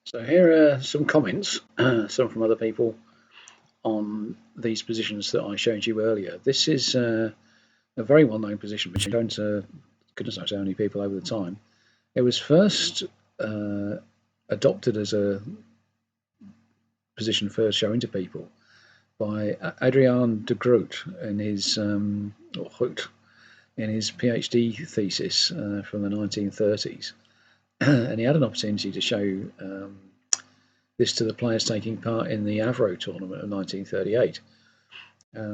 So here are some comments, some from other people on these positions that I showed you earlier. This is a very well-known position, which is shown to goodness knows how many people over the time. It was first adopted as a position first shown to people by Adriaan de Groot in his in his PhD thesis from the 1930s, and he had an opportunity to show this to the players taking part in the Avro tournament of 1938.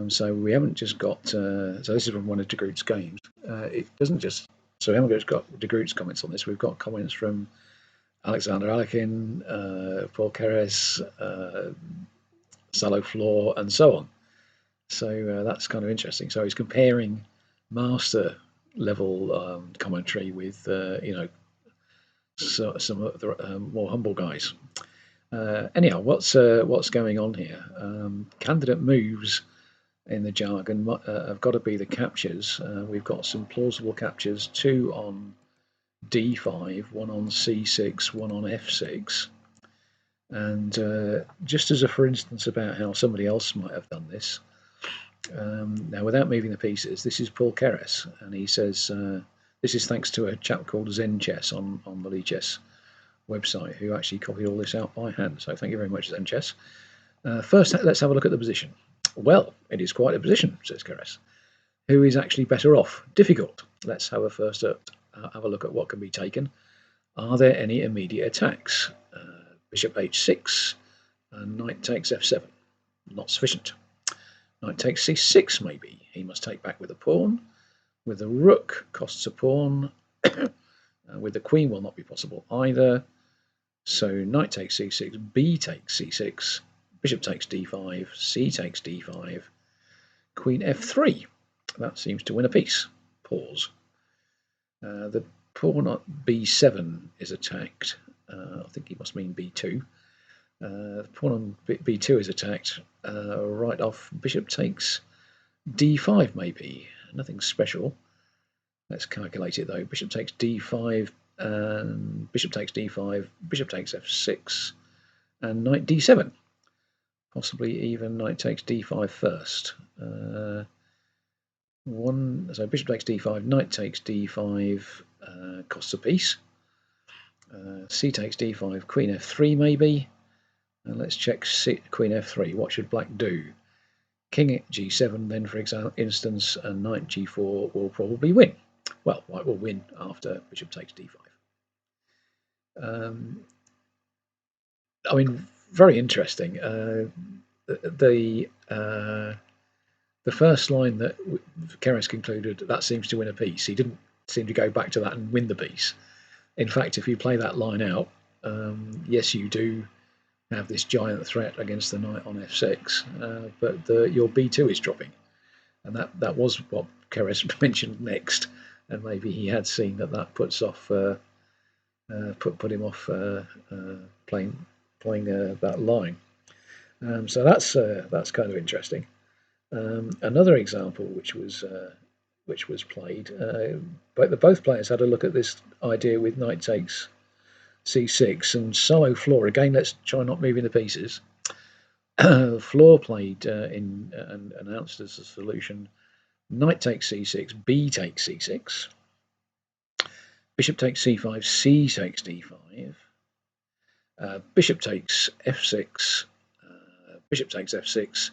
So we haven't just got. So this is from one of de Groot's games. It doesn't just. So we haven't just got de Groot's comments on this. We've got comments from Alexander Alekhine, Paul Keres, Salo Floor, and so on. So that's kind of interesting. So he's comparing master level commentary with some of the more humble guys. Anyhow, what's going on here? Candidate moves in the jargon have got to be the captures. We've got some plausible captures, 2 on d5, 1 on c6, 1 on f6. And just as a for instance about how somebody else might have done this, now without moving the pieces, this is Paul Keres, and he says this is thanks to a chap called Zen Chess on the Lichess website, who actually copied all this out by hand. So thank you very much, Zen Chess. First, let's have a look at the position. Well, it is quite a position, says Keres. Who is actually better off? Difficult. Let's have a look at what can be taken. Are there any immediate attacks? Bishop h6, knight takes f7. Not sufficient. Knight takes c6, maybe. He must take back with a pawn. With a rook, costs a pawn. With the queen will not be possible either. So knight takes c6, b takes c6, bishop takes d5, c takes d5, queen f3. That seems to win a piece. Pause. The pawn at b7 is attacked. I think he must mean b2. The pawn on b2 is attacked. Right off, bishop takes d5 maybe. Nothing special. Let's calculate it though. Bishop takes d5, and bishop takes d5, bishop takes f6, and knight d7. Possibly even knight takes d5 first. So bishop takes d5, knight takes d5, costs a piece. C takes d5, queen f3 maybe. And let's check queen f3. What should black do? King at g7 then, for instance, and knight g4 will probably win. Well, white will win after bishop takes d5. I mean, very interesting. The first line that Keres concluded, that seems to win a piece. He didn't seem to go back to that and win the piece. In fact, if you play that line out, yes, you do have this giant threat against the knight on f6, but your b2 is dropping, and that was what Keres mentioned next. And maybe he had seen that puts off, put him off playing that line. So that's kind of interesting. Another example which was played, but both players had a look at this idea with knight takes c6 and Salo Floor. Again, let's try not moving the pieces. Floor played and announced as a solution: knight takes c6, b takes c6, bishop takes c5, c takes d5, bishop takes f6, bishop takes f6,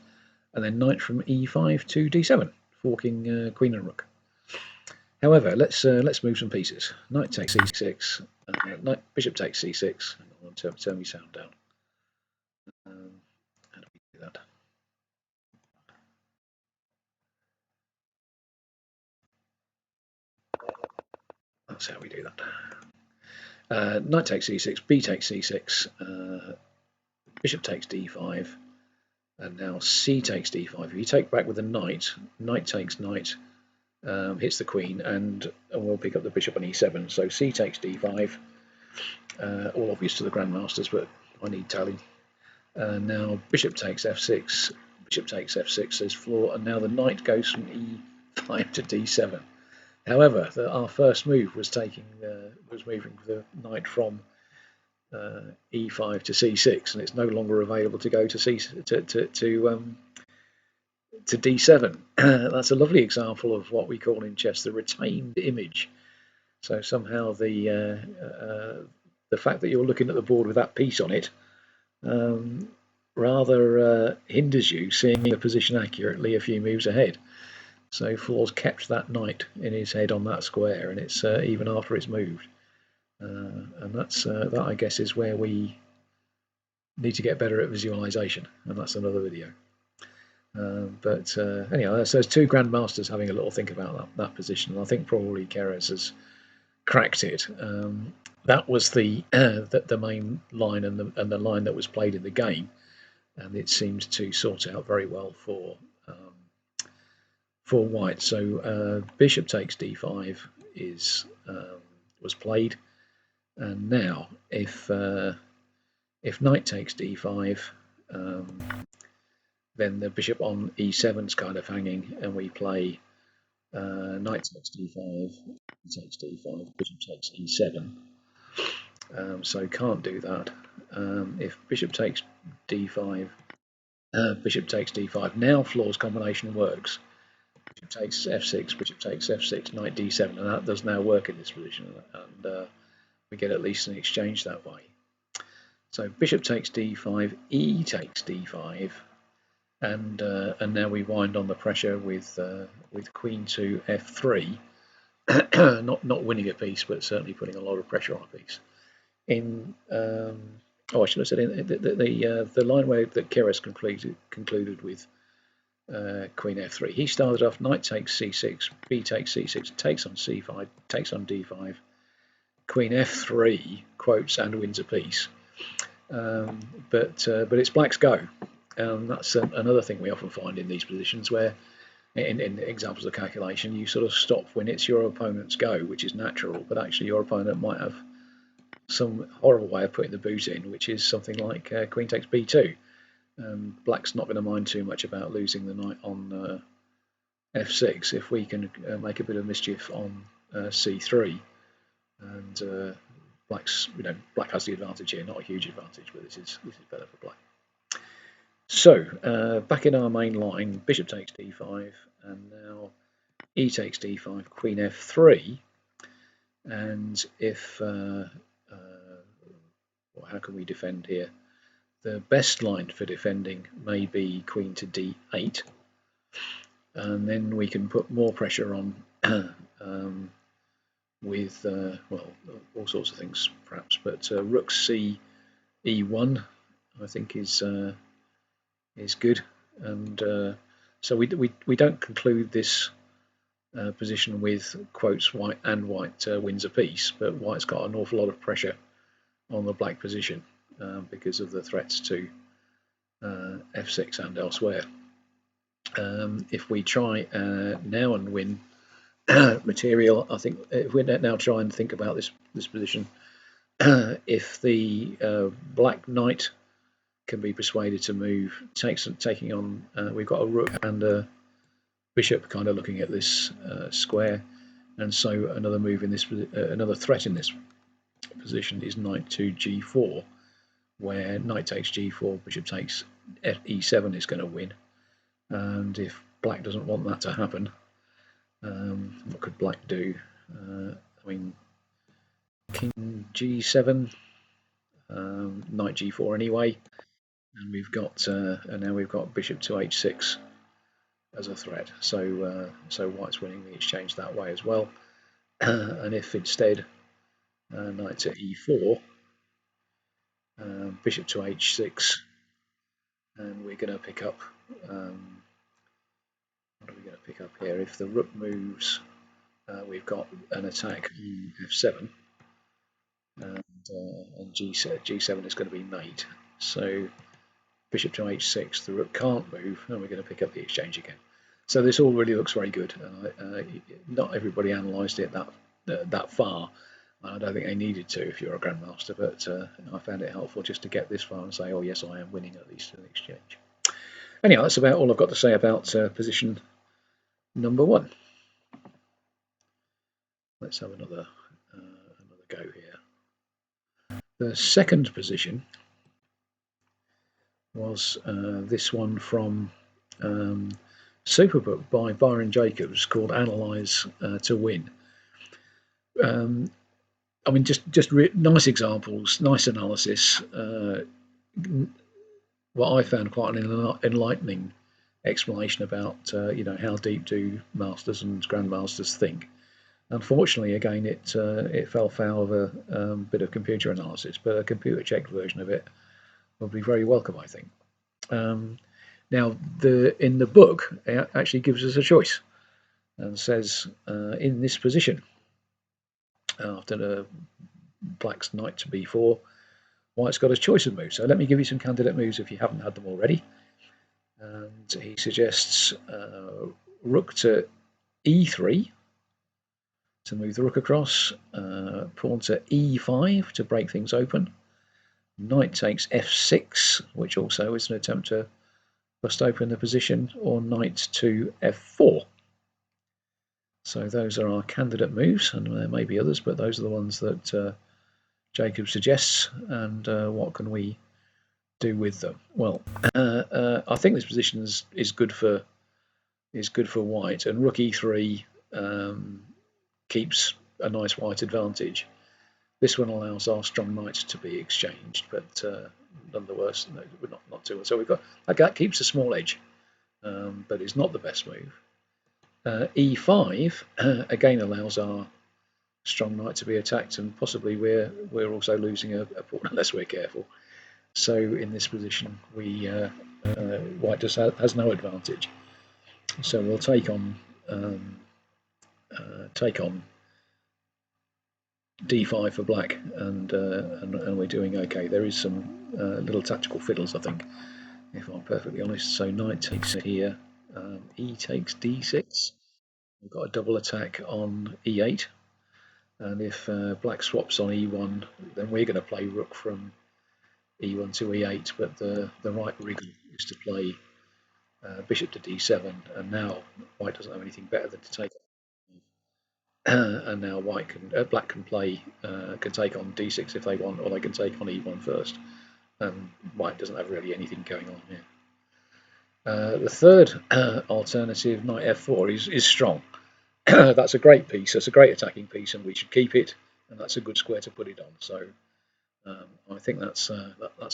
and then knight from e5 to d7, forking queen and rook. However, let's move some pieces. Knight takes c6, bishop takes c6. I want to turn my sound down. How do we do that? That's how we do that. Knight takes c6, b takes c6, bishop takes d5, and now c takes d5. If you take back with a knight, knight takes knight, hits the queen, and we'll pick up the bishop on e7. So c takes d5, all obvious to the grandmasters, but I need tally. Now bishop takes f6, bishop takes f6, says Floor, and now the knight goes from e5 to d7. However, our first move was moving the knight from e5 to c6, and it's no longer available to go to d7. That's a lovely example of what we call in chess the retained image. So somehow the fact that you're looking at the board with that piece on it rather hinders you seeing the position accurately a few moves ahead. So Floor's kept that knight in his head on that square, and it's even after it's moved. And that's that, I guess, is where we need to get better at visualization, and that's another video. But anyhow, so there's two grandmasters having a little think about that position, and I think probably Keres has cracked it. That was the main line and the line that was played in the game, and it seemed to sort out very well for white. So bishop takes d5 was played, and now if knight takes d5, then the bishop on e7 is kind of hanging, and we play knight takes d5, takes d5, bishop takes e7. So can't do that. If bishop takes d5, bishop takes d5. Now Floor's combination works. Bishop takes f6, bishop takes f6, knight d7, and that does now work in this position, and we get at least an exchange that way. So bishop takes d5, e takes d5, and now we wind on the pressure with queen to f3, not winning a piece, but certainly putting a lot of pressure on a piece. In I should have said in the line where that Keres concluded with queen f3. He started off knight takes c6, b takes c6, takes on c5, takes on d5, queen f3, quotes, and wins a piece. But it's black's go. That's another thing we often find in these positions where, in examples of calculation, you sort of stop when it's your opponent's go, which is natural, but actually your opponent might have some horrible way of putting the boot in, which is something like queen takes b2. Black's not going to mind too much about losing the knight on f6 if we can make a bit of mischief on c3, and black has the advantage here, not a huge advantage, but this is better for black. So back in our main line, bishop takes d5, and now e takes d5, queen f3, and if how can we defend here? The best line for defending may be queen to d8, and then we can put more pressure on with well, all sorts of things perhaps, but rook c e1 I think is good, and so we don't conclude this position with quotes white wins a piece, but white's got an awful lot of pressure on the black position because of the threats to f6 and elsewhere. If we try now and win material, I think if we now try and think about this position, if the black knight can be persuaded to move, taking on, we've got a rook and a bishop kind of looking at this square, and so another move in this, another threat in this position is knight to g4, where knight takes g4, bishop takes e7 is going to win. And if black doesn't want that to happen, what could black do? I mean, king g7, knight g4 anyway, and we've got and now we've got bishop to h6 as a threat. So white's winning the exchange that way as well. And if instead knight to e4, bishop to h6, and we're going to pick up. What are we going to pick up here? If the rook moves, we've got an attack on f7, and g7 is going to be mate. So bishop to h6, the rook can't move, and we're going to pick up the exchange again. So this all really looks very good. Not everybody analysed it that far. I don't think they needed to if you're a grandmaster, but I found it helpful just to get this far and say, oh yes, I am winning at least in the exchange. Anyhow, that's about all I've got to say about position number one. Let's have another go here. The second position was this one from Superbook by Byron Jacobs called Analyze to Win. I mean, just nice examples, nice analysis. What I found quite an enlightening explanation about how deep do masters and grandmasters think. Unfortunately, again, it fell foul of a bit of computer analysis, but a computer checked version of it would be very welcome, I think. Now, in the book, it actually gives us a choice and says in this position, after the black's knight to b4, white's got a choice of moves. So let me give you some candidate moves if you haven't had them already. And he suggests rook to e3 to move the rook across, pawn to e5 to break things open, knight takes f6, which also is an attempt to bust open the position, or knight to f4. So those are our candidate moves, and there may be others, but those are the ones that Jacob suggests. And what can we do with them? Well, I think this position is good for white, and rook e3 keeps a nice white advantage. This one allows our strong knight to be exchanged, but none the worse. No, we're not too. So we've got that keeps a small edge, but it's not the best move. E5 again allows our strong knight to be attacked, and possibly we're also losing a pawn unless we're careful. So in this position, white just has no advantage. So we'll take on d5 for black, and we're doing okay. There is some little tactical fiddles, I think, if I'm perfectly honest. So knight takes here, e takes d6. We've got a double attack on e8, and if black swaps on e1, then we're going to play rook from e1 to e8, but the right wriggle is to play bishop to d7, and now white doesn't have anything better than to take and now black can take on d6 if they want, or they can take on e1 first, and white doesn't have really anything going on here. The third alternative, knight f4, is strong. That's a great piece. That's a great attacking piece, and we should keep it. And that's a good square to put it on. So I think that's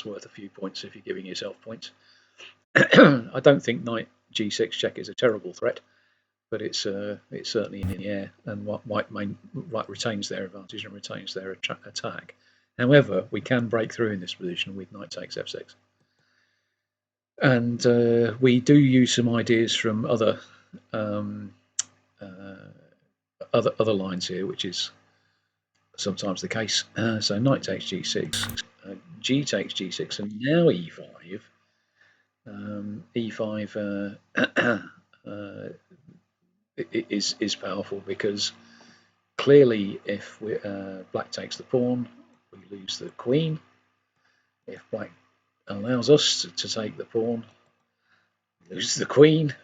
worth a few points if you're giving yourself points. I don't think knight g6 check is a terrible threat, but it's certainly in the air, and white retains their advantage and retains their attack. However, we can break through in this position with knight takes f6, and we do use some ideas from other lines here, which is sometimes the case. So knight takes g6, g takes g6, and now e5. E5 is powerful because clearly, if black takes the pawn, we lose the queen. If black allows us to take the pawn, we lose the queen.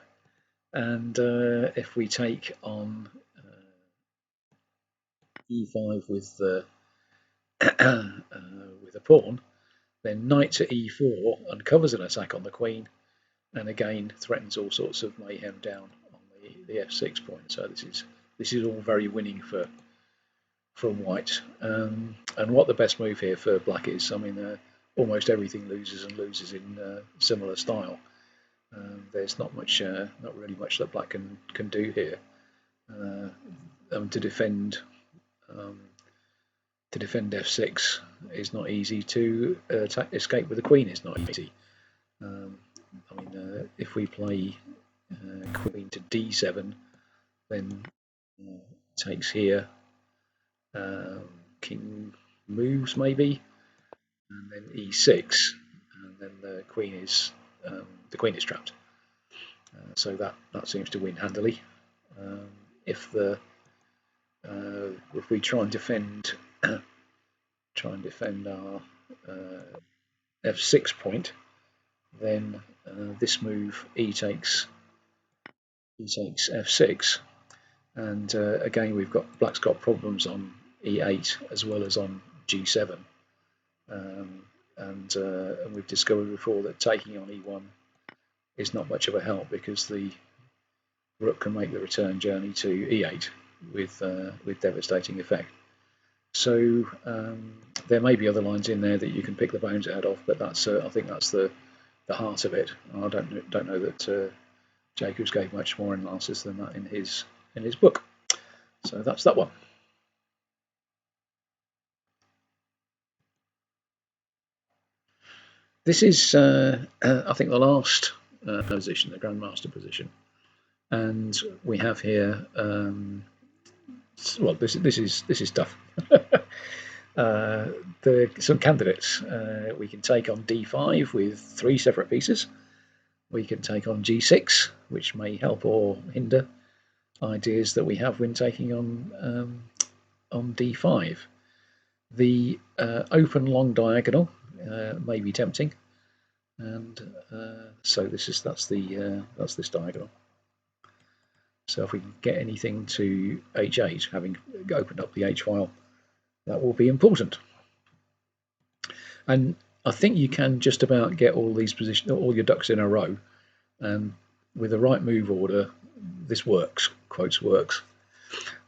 And if we take on e5 with the with a pawn, then knight to e4 uncovers an attack on the queen, and again threatens all sorts of mayhem down on the f6 point. So this is all very winning for white. And what the best move here for black is, I mean, almost everything loses in similar style. There's not really much that black can do here to defend. To defend f6 is not easy. To escape with the queen is not easy. I mean, if we play queen to d7, then takes here, king moves maybe, and then e6, and then the queen is trapped. So that seems to win handily. If we try and defend our f6 point, then this move e takes f6, and again black's got problems on e8 as well as on g7. and we've discovered before that taking on e1 is not much of a help, because the rook can make the return journey to e8 with devastating effect. So there may be other lines in there that you can pick the bones out of, but that's I think that's the heart of it. I don't know that Jacobs gave much more analysis than that in his book. So that's that one. This is I think the last position, the Grandmaster position, and we have here. Well, this is tough. Some candidates. We can take on d5 with 3 separate pieces. We can take on g6, which may help or hinder ideas that we have when taking on d5. The open long diagonal may be tempting, and so that's this diagonal. So if we can get anything to h8, having opened up the h file, that will be important. And I think you can just about get all these positions, all your ducks in a row, and with the right move order, this works. Quotes works.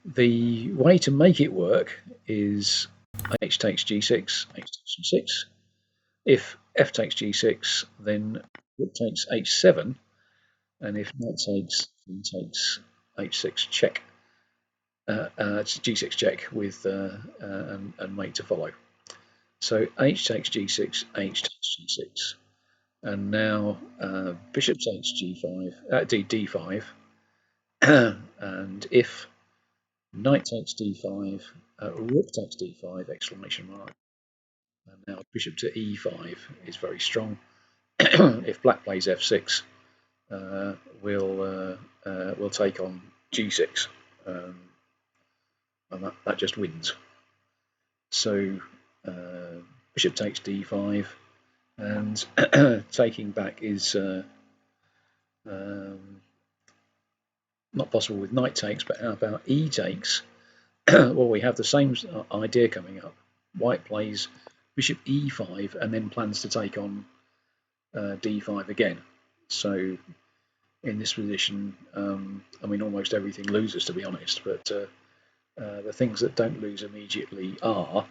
The way to make it work is h takes g6, h takes g6. If f takes g6, then rook takes h7, and if knight takes, then takes h6 check. It's g6 check with and mate to follow. So h takes g6, h takes g6, and now bishop takes g5, d5, and if knight takes d5, rook takes d5, exclamation mark, and now bishop to e5 is very strong. If black plays f6, we'll take on g6, and that just wins. So bishop takes d5, and taking back is not possible with knight takes, but how about e takes? Well, we have the same idea coming up. White plays bishop e5 and then plans to take on d5 again. So in this position, I mean, almost everything loses, to be honest, but the things that don't lose immediately are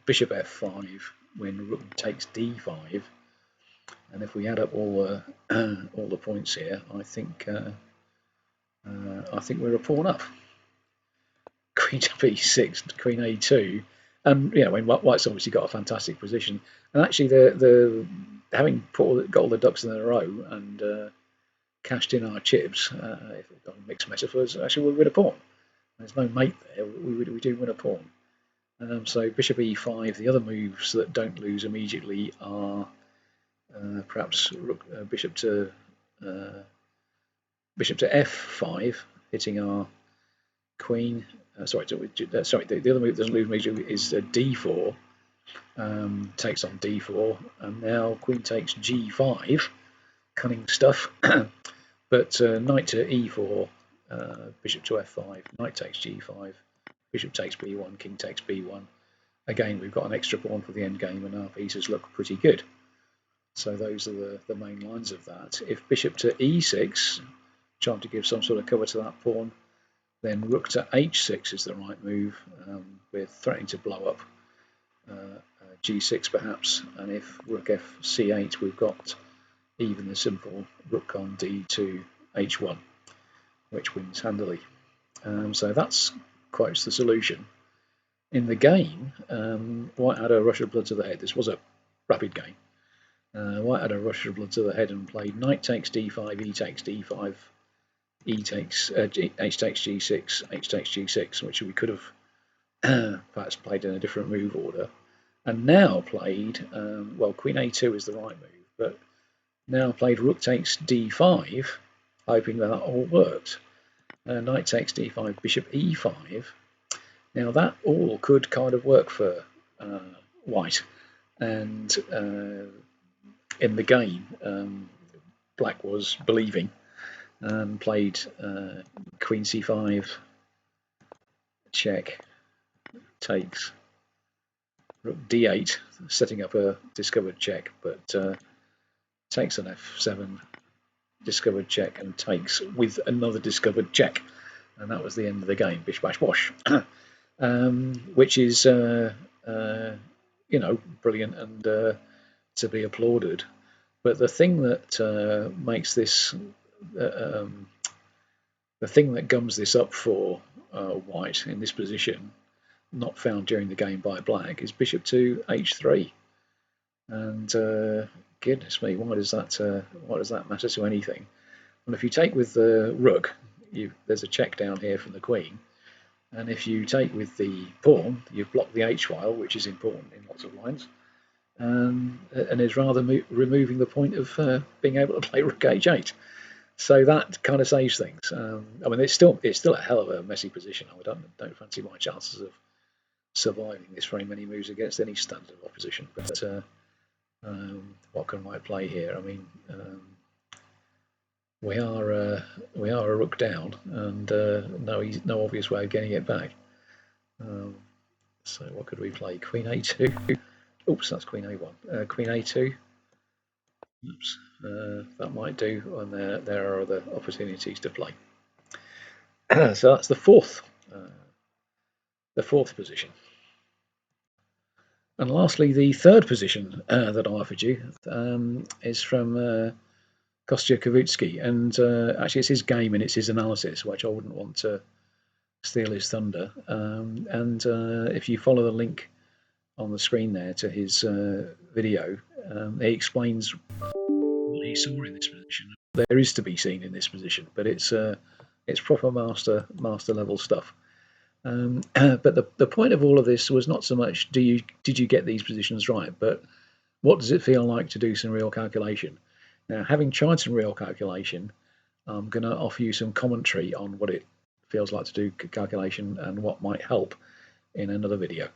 bishop f5 when rook takes d5, and if we add up all the points here, I think we're a pawn up. Queen to b6, queen a2, and you know, when White's obviously got a fantastic position, and actually the having got all the ducks in a row and cashed in our chips, if we've got mixed metaphors, actually we'll win a pawn. There's no mate there. We do win a pawn. So bishop e5. The other moves that don't lose immediately are perhaps bishop to f5, hitting our queen. The other move that doesn't lose immediately is d4. Takes on d4, and now queen takes g5. Cunning stuff. But knight to e4, bishop to f5, knight takes g5, bishop takes b1, king takes b1. Again, we've got an extra pawn for the endgame, and our pieces look pretty good. So those are the main lines of that. If bishop to e6, trying to give some sort of cover to that pawn, then rook to h6 is the right move. We're threatening to blow up g6 perhaps, and if rook f c8, we've got even the simple rook on d2 h1, which wins handily. So that's quite the solution. In the game, White had a rush of blood to the head. This was a rapid game. White had a rush of blood to the head and played knight takes d5, e takes d5, h takes g6, h takes g6, which we could have perhaps played in a different move order, and now played, well, queen a2 is the right move, but now played rook takes d5, hoping that all worked. Knight takes d5, bishop e5. Now that all could kind of work for White, and in the game, Black was believing and played queen c5, check, takes, rook d8, setting up a discovered check, but takes an f7 discovered check and takes with another discovered check, and that was the end of the game. Bish bash bosh. Which is brilliant and to be applauded. But the thing that makes this the thing that gums this up for white in this position, not found during the game by black, is bishop to h3. And goodness me, why does that matter to anything? Well, if you take with the rook, there's a check down here from the queen, and if you take with the pawn, you've blocked the h-file, which is important in lots of lines, and is rather removing the point of being able to play rook h8. So that kind of saves things. I mean, it's still a hell of a messy position. I don't fancy my chances of surviving this very many moves against any standard opposition. But what can I play here? I mean, we are a rook down, and no obvious way of getting it back. So what could we play? Queen a2. Oops, that's queen a1. Queen a2. Oops, that might do. And there are other opportunities to play. So that's the fourth position. And lastly, the third position that I offered you is from Kostya Kavutskiy, and actually it's his game and it's his analysis, which I wouldn't want to steal his thunder. And if you follow the link on the screen there to his video, he explains what he saw in this position. There is to be seen in this position, but it's proper master level stuff. But the point of all of this was not so much did you get these positions right, but what does it feel like to do some real calculation? Now, having tried some real calculation, I'm going to offer you some commentary on what it feels like to do calculation and what might help in another video.